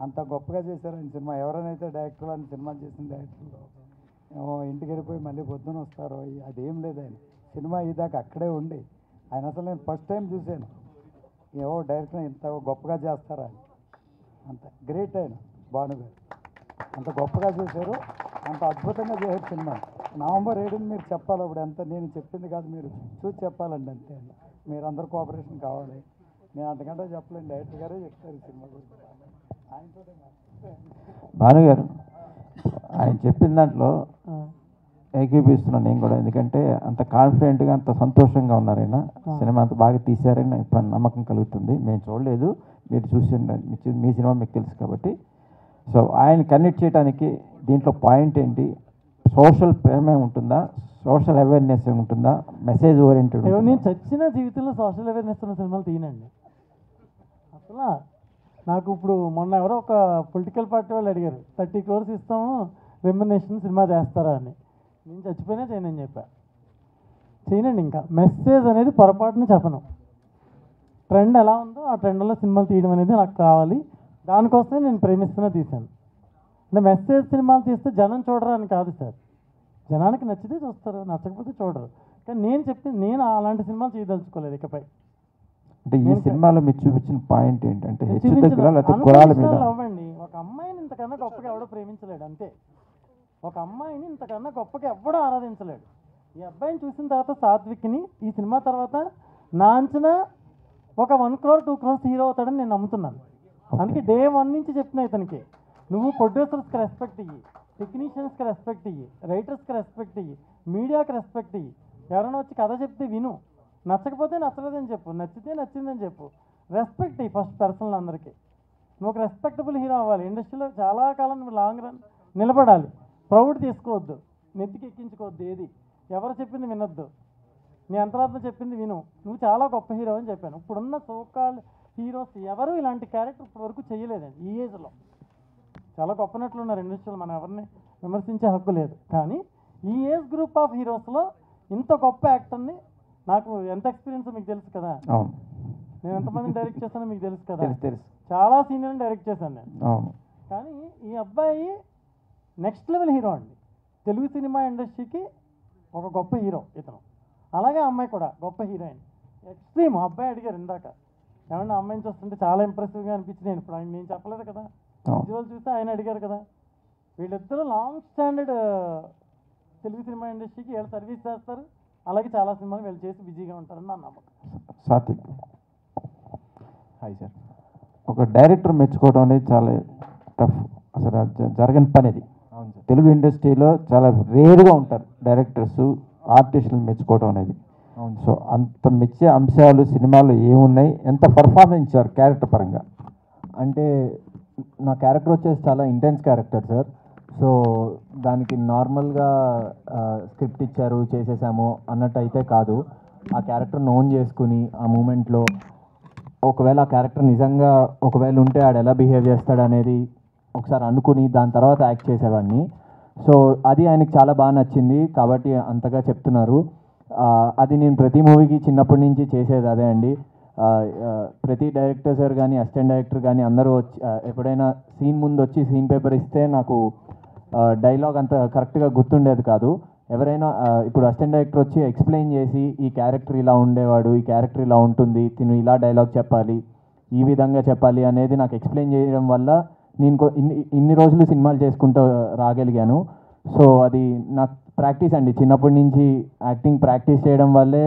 అంత గొప్పగా చేశారు ఆయన సినిమా. ఎవరైనా డైరెక్టర్లు అని సినిమా చేసిన డైరెక్టర్లు ఇంటికి వెళ్ళిపోయి మళ్ళీ పొద్దున వస్తారు, అదేం లేదు. ఆయన సినిమా ఇదాకా అక్కడే ఉండి ఆయన అసలు నేను ఫస్ట్ టైం చూశాను. ఏవో డైరెక్టర్ ఇంత గొప్పగా చేస్తారా అని. అంత గ్రేట్ ఆయన భానుగారు. అంత గొప్పగా చేశారు, అంత అద్భుతంగా చేశారు సినిమా. నవంబర్ 7 మీరు చెప్పాలి. అప్పుడు ఎంత నేను చెప్పింది కాదు, మీరు చూసి చెప్పాలండి. అంతే అండి, మీరు అందరు కోఆపరేషన్ కావాలి. నేను అంతకంటే చెప్పలేను, డైరెక్టర్ గారే చెప్తారు సినిమా గురించి. ఆయనతో భానుగారు ఆయన చెప్పిన దాంట్లో ఏకీపిస్తున్నాను నేను కూడా. ఎందుకంటే అంత కాన్ఫిడెంట్గా, అంత సంతోషంగా ఉన్నారు ఆయన. సినిమా అంత బాగా తీశారని నాకు ఇప్పుడు నమ్మకం కలుగుతుంది. మేము చూడలేదు, మీరు చూసి మీ సినిమా మీకు తెలుసు కాబట్టి. సో ఆయన కనెక్ట్ చేయడానికి దీంట్లో పాయింట్ ఏంటి? సోషల్ ప్రేమ ఉంటుందా, సోషల్ అవేర్నెస్ ఉంటుందా, మెసేజ్ ఓరియంటెడ్? నేను చచ్చిన జీవితంలో సోషల్ అవేర్నెస్ ఉన్న సినిమాలు తీయనండి అసలు. నాకు ఇప్పుడు మొన్న ఎవరో ఒక పొలిటికల్ పార్టీ వాళ్ళు అడిగారు, 30 crores ఇస్తాము రెమ్యునరేషన్ సినిమా చేస్తారా అని. నేను చచ్చిపోయినా చేయనని చెప్పా. చేయనండి. ఇంకా మెసేజ్ అనేది పొరపాటున చెప్పను. ట్రెండ్ ఎలా ఉందో ఆ ట్రెండ్లో సినిమాలు తీయడం అనేది నాకు కావాలి. దానికోసమే నేను ప్రేమిస్తున్నా తీశాను. అంటే మెసేజ్ సినిమాలు తీస్తే జనం చూడరు అని కాదు సార్. జనానికి నచ్చితే చూస్తారు, నచ్చకపోతే చూడరు. కానీ నేను అలాంటి సినిమాలు చేయదలుచుకోలేదు ఇకపై. అంటే ఈ సినిమాలో మీరు చూపించిన పాయింట్ ఏంటంటే అవ్వండి, ఒక అమ్మాయిని ఇంతకన్నా గొప్పగా ఎవడో ప్రేమించలేడు. అంతే. ఒక అమ్మాయిని ఇంతకన్నా గొప్పగా ఎవడో ఆరాధించలేడు. ఈ అబ్బాయిని చూసిన తర్వాత సాత్విక్ని ఈ సినిమా తర్వాత నా అంచనా ఒక 1 crore 2 crores హీరో అవుతాడని నేను నమ్ముతున్నాను. అందుకే Day 1 నుంచి చెప్పిన ఇతనికి, నువ్వు ప్రొడ్యూసర్స్కి రెస్పెక్ట్ ఇయ్యి, టెక్నీషియన్స్కి రెస్పెక్ట్ ఇయ్యి, రైటర్స్కి రెస్పెక్ట్ ఇయ్యి, మీడియాకి రెస్పెక్ట్ ఇయ్యి. ఎవరైనా వచ్చి కథ చెప్తే విను, నచ్చకపోతే నచ్చలేదని చెప్పు, నచ్చితే నచ్చిందని చెప్పు. రెస్పెక్ట్ ఇయ్యి ఫస్ట్ పర్సనల్ అందరికీ. నువ్వు ఒక రెస్పెక్టబుల్ హీరో అవ్వాలి. ఇండస్ట్రీలో చాలా కాలం నువ్వు లాంగ్ రన్ నిలబడాలి. ప్రౌడ్ తీసుకోవద్దు, నెత్తికి ఎక్కించుకోవద్దు. ఏది ఎవరు చెప్పింది వినొద్దు, నీ అంతరాత్మ చెప్పింది విను. నువ్వు చాలా గొప్ప హీరో అని చెప్పాను. ఇప్పుడున్న సోకాల్డ్ హీరోస్ ఎవరు ఇలాంటి క్యారెక్టర్ ఇప్పటివరకు చేయలేదండి. ఈ ఏజ్లో చాలా గొప్ప నటులు ఉన్నారు ఇండస్ట్రీలో, మనం ఎవరిని విమర్శించే హక్కు లేదు. కానీ ఈ ఏజ్ గ్రూప్ ఆఫ్ హీరోస్లో ఇంత గొప్ప యాక్టర్ని, నాకు ఎంత ఎక్స్పీరియన్స్ మీకు తెలుసు కదా, నేను ఎంతమందిని డైరెక్ట్ చేశానో మీకు తెలుసు కదా, చాలా సీనియర్ని డైరెక్ట్ చేశాను నేను. కానీ ఈ అబ్బాయి నెక్స్ట్ లెవెల్ హీరో అండి. తెలుగు సినిమా ఇండస్ట్రీకి ఒక గొప్ప హీరో ఇతను. అలాగే అమ్మాయి కూడా గొప్ప హీరోయిన్. ఎక్స్ట్రీమ్. అబ్బాయి అడిగారు ఇందాక, ఏమన్నా అమ్మాయిని చూస్తుంటే చాలా ఇంప్రెసివ్గా అనిపించింది. నేను ఇప్పుడు ఆయన నేను చెప్పలేదు కదా, విజువల్ చూస్తే ఆయన అడిగారు కదా. వీళ్ళిద్దరూ లాంగ్ స్టాండర్డ్ తెలుగు సినిమా ఇండస్ట్రీకి వీళ్ళు సర్వీస్ చేస్తారు. అలాగే చాలా సినిమాలు వీళ్ళు చేసి బిజీగా ఉంటారని నా నమ్మకం. Satvik, hi sir. ఒక డైరెక్టర్ మెచ్చుకోవడం అనేది చాలా టఫ్, అసలు జరగని పని అది. తెలుగు ఇండస్ట్రీలో చాలా రేరుగా ఉంటారు డైరెక్టర్స్ ఆర్టిస్టులు మెచ్చుకోవడం అనేది. సో అంత మెచ్చే అంశాలు సినిమాలో ఏమున్నాయి, ఎంత పర్ఫార్మెన్స్ ఇచ్చారు క్యారెక్టర్ పరంగా? అంటే నా క్యారెక్టర్ వచ్చేసి చాలా ఇంటెన్స్ క్యారెక్టర్ సార్. సో దానికి నార్మల్గా స్క్రిప్ట్ ఇచ్చారు చేసేసాము అన్నట్టు అయితే కాదు. ఆ క్యారెక్టర్ నోన్ చేసుకుని ఆ మూమెంట్లో ఒకవేళ ఆ క్యారెక్టర్ నిజంగా ఒకవేళ ఉంటే ఆడు ఎలా బిహేవ్ చేస్తాడు అనేది ఒకసారి అనుకుని దాని తర్వాత యాక్ట్ చేసేవాడిని. సో అది ఆయనకి చాలా బాగా నచ్చింది కాబట్టి అంతగా చెప్తున్నారు. అది నేను ప్రతి మూవీకి చిన్నప్పటి నుంచి చేసేది అదే అండి. ప్రతి డైరెక్టర్ సార్ కానీ అసిస్టెంట్ డైరెక్టర్ కానీ అందరూ వచ్చి ఎప్పుడైనా సీన్ ముందు వచ్చి సీన్ పేపర్ ఇస్తే నాకు డైలాగ్ అంత కరెక్ట్గా గుర్తుండేది కాదు. ఎవరైనా ఇప్పుడు అసిస్టెంట్ డైరెక్టర్ వచ్చి ఎక్స్ప్లెయిన్ చేసి ఈ క్యారెక్టర్ ఇలా ఉండేవాడు, ఈ క్యారెక్టర్ ఇలా ఉంటుంది, తిను ఇలా డైలాగ్ చెప్పాలి, ఈ విధంగా చెప్పాలి అనేది నాకు ఎక్స్ప్లెయిన్ చేయడం వల్ల నేను ఇన్ని రోజులు సినిమాలు చేసుకుంటూ రాగలిగాను. సో అది నాకు ప్రాక్టీస్ అండి. చిన్నప్పటి నుంచి యాక్టింగ్ ప్రాక్టీస్ చేయడం వల్లే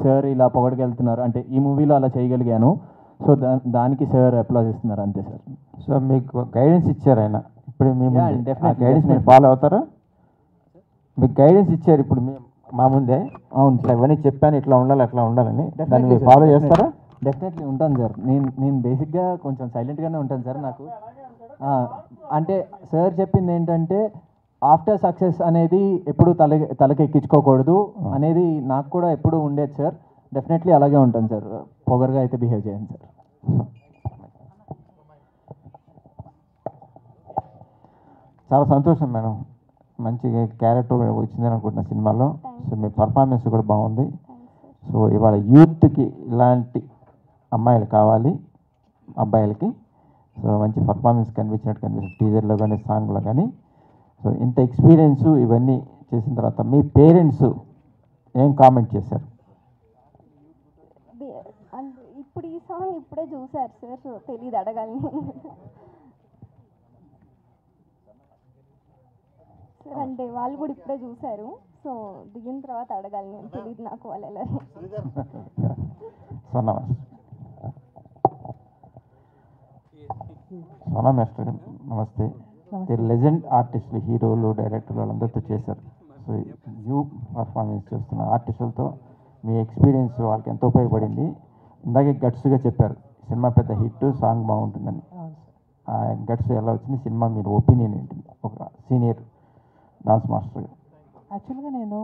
సార్ ఇలా పొగడగలుగుతున్నారు. అంటే ఈ మూవీలో అలా చేయగలిగాను. సో దానికి సార్ అప్లాజ్ ఇస్తున్నారు అంతే సార్. సో మీకు గైడెన్స్ ఇచ్చారు ఆయన ఇప్పుడు మీ Yeah, definitely, గైడెన్స్ మీరు definitely. ఫాలో అవుతారా? మీకు గైడెన్స్ ఇచ్చారు ఇప్పుడు మా ముందే. అవును ఇట్లా ఇవన్నీ చెప్పాను, ఇట్లా ఉండాలి అట్లా ఉండాలని. దాన్ని Definitely, మీరు sir. ఫాలో చేస్తారా? డెఫినెట్లీ ఉంటాను సార్. నేను బేసిక్గా కొంచెం సైలెంట్గానే ఉంటాను సార్. నాకు అంటే సార్ చెప్పింది ఏంటంటే ఆఫ్టర్ సక్సెస్ అనేది ఎప్పుడు తలకి ఎక్కించుకోకూడదు అనేది నాకు కూడా ఎప్పుడు ఉండేది సార్. డెఫినెట్లీ అలాగే ఉంటాను సార్. పొగరుగా అయితే బిహేవ్ చేయండి సార్. చాలా సంతోషం మేడం, మంచి క్యారెక్టర్ వచ్చిందని అనుకుంటున్నా సినిమాలో. సో మీ పర్ఫార్మెన్స్ కూడా బాగుంది. సో ఇవాళ యూత్కి ఇలాంటి అమ్మాయిలు కావాలి, అబ్బాయిలకి. సో మంచి పర్ఫార్మెన్స్ కనిపించినట్టు టీజర్లో కానీ సాంగ్లో కానీ. సో ఇంత ఎక్స్పీరియన్స్ ఇవన్నీ చేసిన తర్వాత మీ పేరెంట్స్ ఏం కామెంట్ చేశారు? అంటే ఇప్పుడు ఈ సాంగ్ ఇప్పుడే చూసారు సార్, సో తెలియదు అడగాలి సార్. అంటే వాళ్ళు కూడా ఇప్పుడే చూసారు, సో దిగిన తర్వాత అడగాలి నేను, తెలియదు నాకు వాళ్ళు ఎలా. సోనా మాస్టర్ నమస్తే. లెజెండ్ ఆర్టిస్టులు, హీరోలు, డైరెక్టర్లు వాళ్ళందరితో చేశారు. సో న్యూ పర్ఫార్మెన్స్ చేస్తున్న ఆర్టిస్టులతో మీ ఎక్స్పీరియన్స్ వాళ్ళకి ఎంతో ఉపయోగపడింది. ఇందాకే గట్స్గా చెప్పారు సినిమా పెద్ద హిట్, సాంగ్ బాగుంటుందని. ఆ గట్స్ ఎలా వచ్చింది, సినిమా మీరు ఒపీనియన్ ఏంటి ఒక సీనియర్ డాన్స్ మాస్టర్గా? యాక్చువల్గా నేను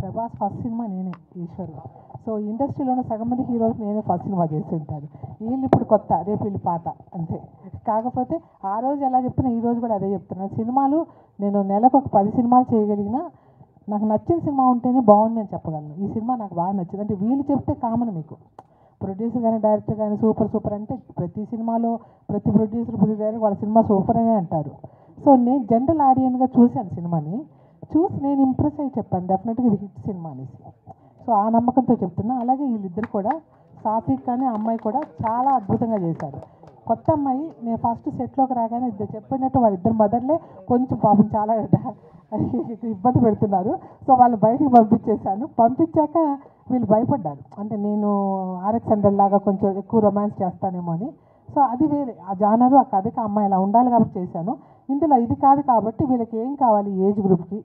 ప్రభాస్ ఫస్ట్ సినిమా నేనే ఈశ్వర్. సో ఇండస్ట్రీలోనే సగం మంది హీరోలకు నేనే ఫస్ట్ సినిమా చేసి ఉంటాను. వీళ్ళు ఇప్పుడు కొత్త, రేపు వీళ్ళు పాత అంతే. కాకపోతే ఆ రోజు ఎలా చెప్తున్నా ఈ రోజు కూడా అదే చెప్తున్నాను. సినిమాలు నేను నెలకు ఒక 10 సినిమాలు చేయగలిగిన నాకు నచ్చిన సినిమా ఉంటేనే బాగుందని చెప్పగలను. ఈ సినిమా నాకు బాగా నచ్చింది అంటే వీళ్ళు చెప్తే కామన్, మీకు ప్రొడ్యూసర్ కానీ డైరెక్టర్ కానీ సూపర్ అంటే ప్రతి సినిమాలో ప్రతి ప్రొడ్యూసర్ ప్రతి డైరెక్టర్ వాళ్ళ సినిమా సూపర్ అనే అంటారు. సో నేను జనరల్ ఆడియన్గా చూశాను సినిమాని, చూసి నేను ఇంప్రెస్ అయ్యి చెప్పాను డెఫినెట్గా ఇది హిట్ సినిమా అనేసి. సో ఆ నమ్మకంతో చెప్తున్నా. అలాగే వీళ్ళిద్దరు కూడా, సాత్విక్ కానీ అమ్మాయి కూడా చాలా అద్భుతంగా చేశారు. కొత్త అమ్మాయి నేను ఫస్ట్ సెట్లోకి రాగానే ఇద్దరు చెప్పినట్టు వాళ్ళిద్దరు మదర్లే కొంచెం పాపం చాలా ఇబ్బంది పెడుతున్నారు. సో వాళ్ళు బయటికి పంపించేశాను. పంపించాక వీళ్ళు భయపడ్డారు, అంటే నేను RX100 లాగా కొంచెం ఎక్కువ రొమాన్స్ చేస్తానేమో అని. సో అది వేరే ఆ జానరు, ఆ కథకి అమ్మాయి అలా ఉండాలి కాబట్టి చేశాను. ఇందులో ఇది కాదు కాబట్టి వీళ్ళకి ఏం కావాలి ఏజ్ గ్రూప్కి.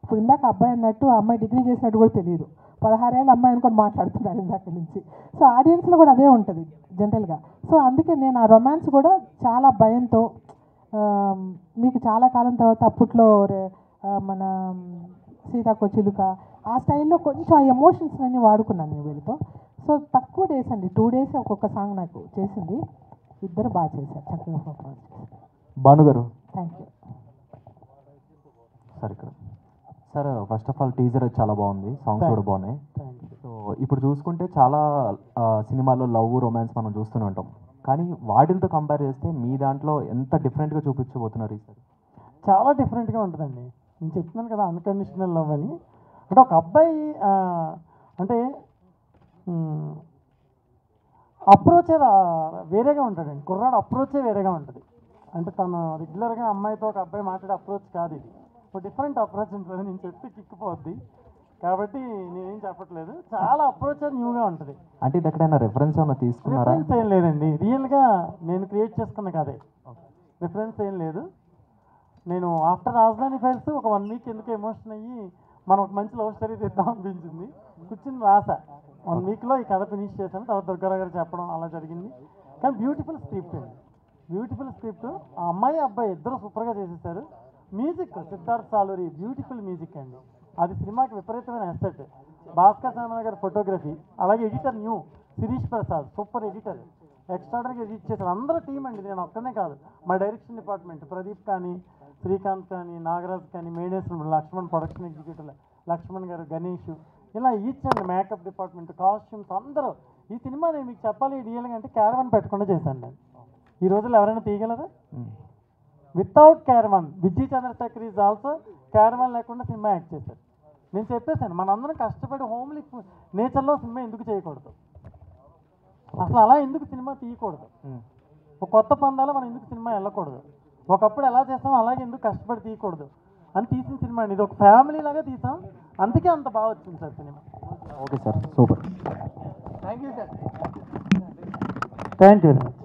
ఇప్పుడు ఇందాక అబ్బాయి అన్నట్టు ఆ అమ్మాయి డిగ్రీ చేసినట్టు కూడా తెలియదు, 16 ఏళ్ళ అమ్మాయి అనుకొని మాట్లాడుతున్నాడు ఇందాక నుంచి. సో ఆడియన్స్లో కూడా అదే ఉంటుంది జనరల్గా. సో అందుకే నేను ఆ రొమాన్స్ కూడా చాలా భయంతో, మీకు చాలా కాలం తర్వాత అప్పట్లో మన సీతాకోచిలుక ఆ స్టైల్లో కొంచెం ఆ ఎమోషన్స్ అన్నీ వాడుకున్నాను నేను వీళ్ళతో. సో తక్కువ డేస్ అండి, 2 days ఒక్కొక్క సాంగ్ నాకు చేసింది. ఇద్దరు బాగా చేశారు, చక్కగా పర్ఫార్మెన్స్ చేశారు. భానుగారు థ్యాంక్ యూ సార్. ఇక్కడ sir first of all teaser చాలా బాగుంది, సాంగ్స్ కూడా బాగున్నాయి. సో ఇప్పుడు చూసుకుంటే చాలా సినిమాల్లో లవ్, రొమాన్స్ మనం చూస్తూనే ఉంటాం, కానీ వాటితో కంపేర్ చేస్తే మీ దాంట్లో ఎంత డిఫరెంట్గా చూపించబోతున్నారు ఈసారి? చాలా డిఫరెంట్గా ఉంటుందండి. నేను చెప్తున్నాను కదా అన్కండిషనల్ లవ్ అని. అంటే ఒక అబ్బాయి అంటే అప్రోచే వేరేగా ఉంటాడండి. కుర్రాడు అప్రోచే వేరేగా ఉంటుంది. అంటే తను రెగ్యులర్గా అమ్మాయితో ఒక అబ్బాయి మాట్లాడే అప్రోచ్ కాదు ఇది, ఒక డిఫరెంట్ అప్రోచ్ ఉంటుంది. నేను చెప్తే కిక్కిపోద్ది కాబట్టి నేనేం చెప్పట్లేదు. చాలా అప్రోచ్ అది న్యూగా ఉంటుంది. అంటే ఇది ఎక్కడైనా రెఫరెన్స్ ఏమైనా తీసుకున్నారా? రిఫరెన్స్ ఏం లేదండి, రియల్గా నేను క్రియేట్ చేసుకున్న కదే. రిఫరెన్స్ ఏం లేదు. నేను ఆఫ్టర్ రాజధాని ఫైల్స్ ఒక 1 week ఎందుకు ఎమోషన్ అయ్యి మనం ఒక మంచి లవ్ స్టోరీ తీద్దాం అనిపించింది. కూర్చుని రాసా, 1 weekలో ఈ కథ ఫినిష్ చేశాను. తర్వాత దుర్గారావు గారు చెప్పడం అలా జరిగింది. కానీ బ్యూటిఫుల్ స్క్రిప్ట్ అండి, బ్యూటిఫుల్ స్క్రిప్ట్. ఆ అమ్మాయి అబ్బాయి ఇద్దరు సూపర్గా చేసేసారు. Music Siddharth Saluri, beautiful music అండి. అది సినిమాకి విపరీతమైన అసెట్. భాస్కర్ సామన్న గారి ఫోటోగ్రఫీ, అలాగే ఎడిటర్ న్యూ శిరీష్ ప్రసాద్ సూపర్ ఎడిటర్, ఎక్స్ట్రాడనరీగా ఎడిట్ చేశారు. అందరూ టీం అండి, నేను ఒక్కనే కాదు. మా డైరెక్షన్ డిపార్ట్మెంట్ ప్రదీప్ కానీ, శ్రీకాంత్ కానీ, నాగరాజ్ కానీ, మేడేశ్వరం, లక్ష్మణ్ ప్రొడక్షన్ ఎగ్జిక్యూటివ్ లక్ష్మణ్ గారు, గణేష్, ఇలా each and makeup department, costumes అందరూ. ఈ సినిమా నేను మీకు చెప్పాలి రియల్గా అంటే క్యారవాన్ పెట్టకుండా చేశాను నేను. ఈ రోజుల్లో ఎవరైనా తీయగలరా? Without caravan. Vijay Chandrasekhar is also caravan లేకుండా సినిమా యాక్ట్ చేశారు. నేను చెప్పేశాను మనందరం కష్టపడి హోమ్లీ నేచర్లో సినిమా ఎందుకు చేయకూడదు, అసలు అలా ఎందుకు సినిమా తీయకూడదు, ఒక కొత్త పందాలో మనం ఎందుకు సినిమా వెళ్ళకూడదు, ఒకప్పుడు ఎలా చేస్తామో అలాగే ఎందుకు కష్టపడి తీయకూడదు. అని తీసిన సినిమా అండి. ఇది ఒక ఫ్యామిలీ లాగా తీసాం, అందుకే అంత బాగా వచ్చింది sir cinema. Okay sir, super. Thank you sir. Thank you very much.